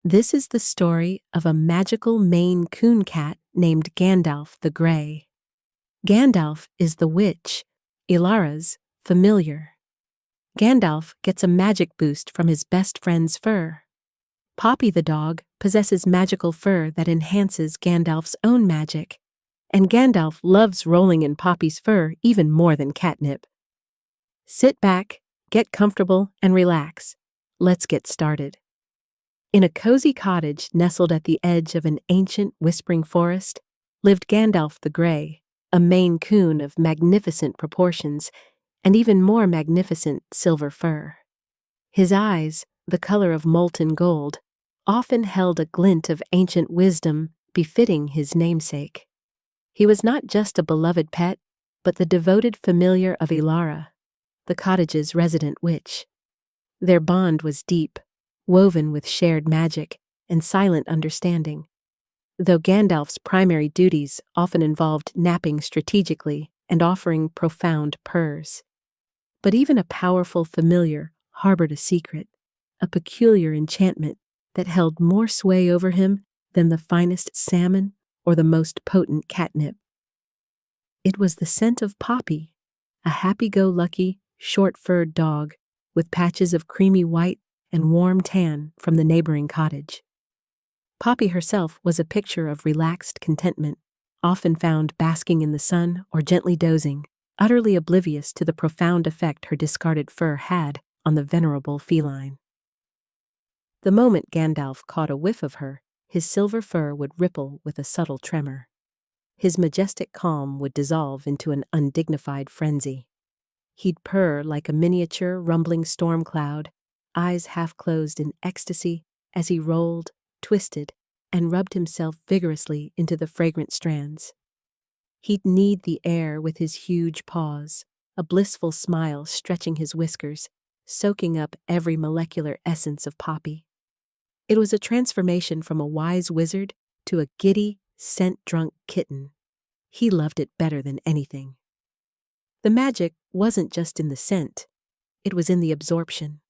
This is the story of a magical Maine Coon cat named Gandalf the Grey. Gandalf is the witch, Ilara's familiar. Gandalf gets a magic boost from his best friend's fur. Poppy the dog possesses magical fur that enhances Gandalf's own magic, and Gandalf loves rolling in Poppy's fur even more than catnip. Sit back, get comfortable, and relax. Let's get started. In a cozy cottage nestled at the edge of an ancient whispering forest lived Gandalf the Grey, a Maine Coon of magnificent proportions and even more magnificent silver fur. His eyes, the color of molten gold, often held a glint of ancient wisdom befitting his namesake. He was not just a beloved pet, but the devoted familiar of Ilara, the cottage's resident witch. Their bond was deep, woven with shared magic and silent understanding, though Gandalf's primary duties often involved napping strategically and offering profound purrs. But even a powerful familiar harbored a secret, a peculiar enchantment that held more sway over him than the finest salmon or the most potent catnip. It was the scent of Poppy, a happy-go-lucky, short-furred dog with patches of creamy white and warm tan from the neighboring cottage. Poppy herself was a picture of relaxed contentment, often found basking in the sun or gently dozing, utterly oblivious to the profound effect her discarded fur had on the venerable feline. The moment Gandalf caught a whiff of her, his silver fur would ripple with a subtle tremor. His majestic calm would dissolve into an undignified frenzy. He'd purr like a miniature rumbling storm cloud, eyes half-closed in ecstasy as he rolled, twisted, and rubbed himself vigorously into the fragrant strands. He'd knead the air with his huge paws, a blissful smile stretching his whiskers, soaking up every molecular essence of Poppy. It was a transformation from a wise wizard to a giddy, scent-drunk kitten. He loved it better than anything. The magic wasn't just in the scent, it was in the absorption.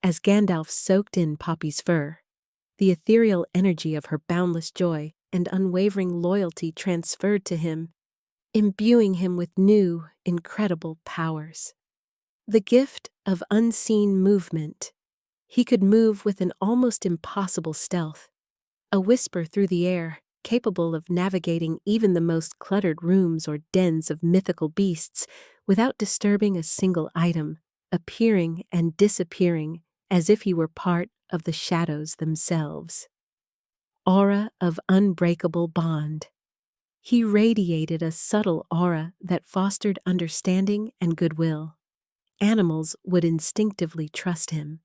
As Gandalf soaked in Poppy's fur, the ethereal energy of her boundless joy and unwavering loyalty transferred to him, imbuing him with new, incredible powers. The gift of unseen movement. He could move with an almost impossible stealth, a whisper through the air, capable of navigating even the most cluttered rooms or dens of mythical beasts without disturbing a single item, appearing and disappearing as if he were part of the shadows themselves. Aura of unbreakable bond. He radiated a subtle aura that fostered understanding and goodwill. Animals would instinctively trust him,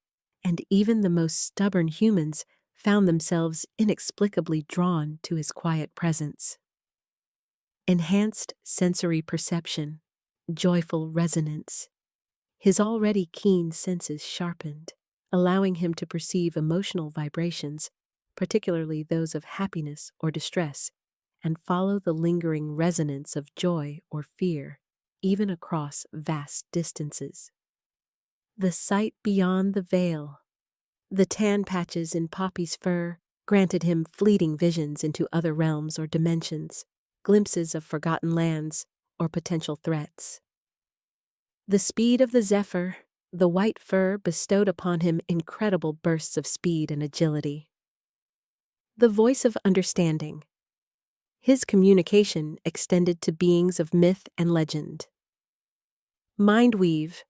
and even the most stubborn humans found themselves inexplicably drawn to his quiet presence. Enhanced sensory perception, joyful resonance. His already keen senses sharpened, allowing him to perceive emotional vibrations, particularly those of happiness or distress, and follow the lingering resonance of joy or fear, even across vast distances. The sight beyond the veil. The tan patches in Poppy's fur granted him fleeting visions into other realms or dimensions, glimpses of forgotten lands or potential threats. The speed of the zephyr. The white fur bestowed upon him incredible bursts of speed and agility. The voice of understanding. His communication extended to beings of myth and legend. Mind weave.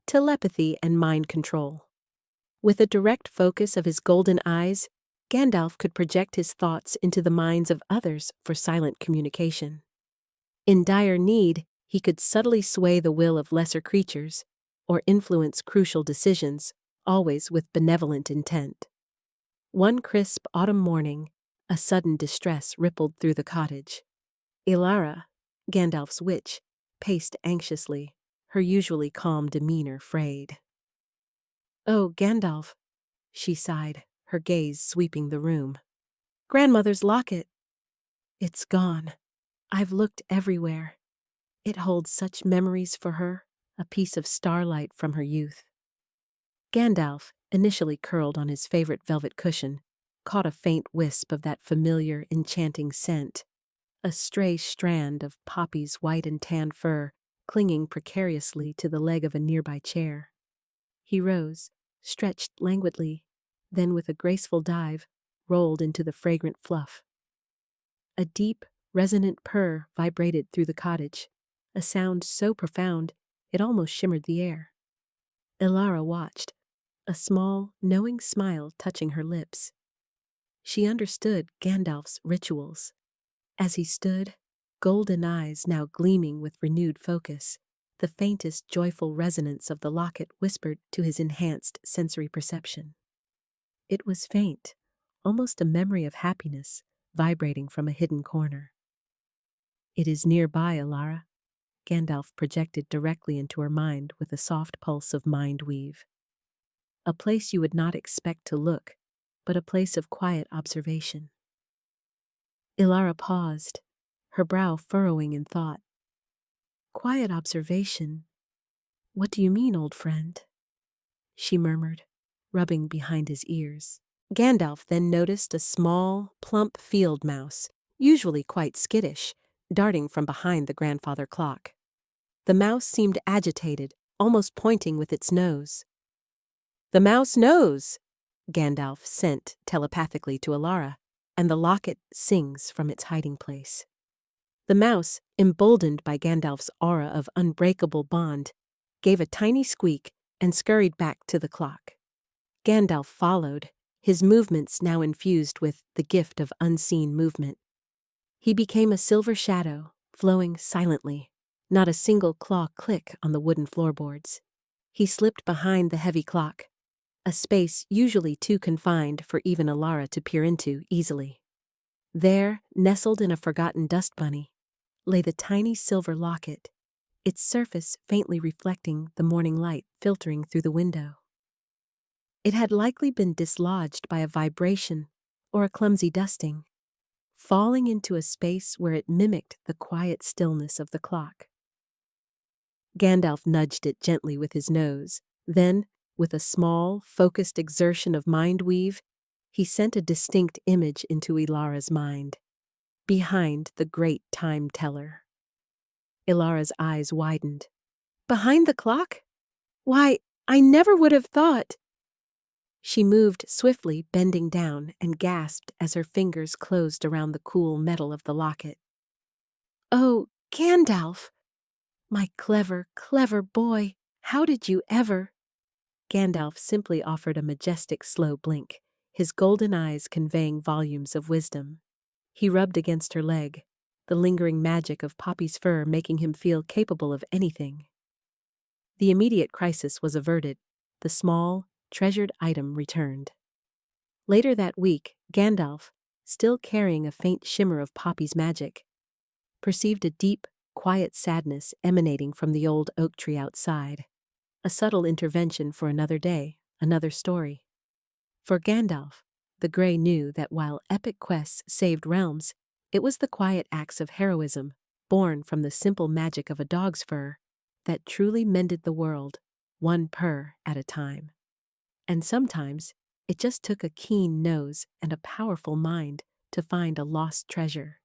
Telepathy and mind control. With a direct focus of his golden eyes, Gandalf could project his thoughts into the minds of others for silent communication. In dire need, he could subtly sway the will of lesser creatures, or influence crucial decisions, always with benevolent intent. One crisp autumn morning, a sudden distress rippled through the cottage. Ilara, Gandalf's witch, paced anxiously, her usually calm demeanor frayed. "Oh, Gandalf," she sighed, her gaze sweeping the room. "Grandmother's locket. It's gone. I've looked everywhere. It holds such memories for her, a piece of starlight from her youth." Gandalf, initially curled on his favorite velvet cushion, caught a faint wisp of that familiar, enchanting scent, a stray strand of Poppy's white and tan fur clinging precariously to the leg of a nearby chair. He rose, stretched languidly, then with a graceful dive, rolled into the fragrant fluff. A deep, resonant purr vibrated through the cottage, a sound so profound it almost shimmered the air. Ilara watched, a small, knowing smile touching her lips. She understood Gandalf's rituals. As he stood, golden eyes now gleaming with renewed focus, the faintest joyful resonance of the locket whispered to his enhanced sensory perception. It was faint, almost a memory of happiness, vibrating from a hidden corner. "It is nearby, Ilara," Gandalf projected directly into her mind with a soft pulse of mind weave. "A place you would not expect to look, but a place of quiet observation." Ilara paused, her brow furrowing in thought. "Quiet observation? What do you mean, old friend?" she murmured, rubbing behind his ears. Gandalf then noticed a small, plump field mouse, usually quite skittish, darting from behind the grandfather clock. The mouse seemed agitated, almost pointing with its nose. "The mouse knows," Gandalf sent telepathically to Ilara, and the locket sings from its hiding place. The mouse, emboldened by Gandalf's aura of unbreakable bond, gave a tiny squeak and scurried back to the clock. Gandalf followed, his movements now infused with the gift of unseen movement. He became a silver shadow, flowing silently, not a single claw click on the wooden floorboards. He slipped behind the heavy clock, a space usually too confined for even Ilara to peer into easily. There, nestled in a forgotten dust bunny, lay the tiny silver locket, its surface faintly reflecting the morning light filtering through the window. It had likely been dislodged by a vibration or a clumsy dusting, falling into a space where it mimicked the quiet stillness of the clock. Gandalf nudged it gently with his nose, then, with a small, focused exertion of mind weave, he sent a distinct image into Ilara's mind, behind the great time teller. Ilara's eyes widened. "Behind the clock? Why, I never would have thought—" She moved swiftly, bending down, and gasped as her fingers closed around the cool metal of the locket. "Oh, Gandalf! My clever, clever boy, how did you ever—" Gandalf simply offered a majestic slow blink, his golden eyes conveying volumes of wisdom. He rubbed against her leg, the lingering magic of Poppy's fur making him feel capable of anything. The immediate crisis was averted, the small, treasured item returned. Later that week, Gandalf, still carrying a faint shimmer of Poppy's magic, perceived a deep, quiet sadness emanating from the old oak tree outside, a subtle intervention for another day, another story. For Gandalf, the Grey knew that while epic quests saved realms, it was the quiet acts of heroism, born from the simple magic of a dog's fur, that truly mended the world, one purr at a time. And sometimes, it just took a keen nose and a powerful mind to find a lost treasure.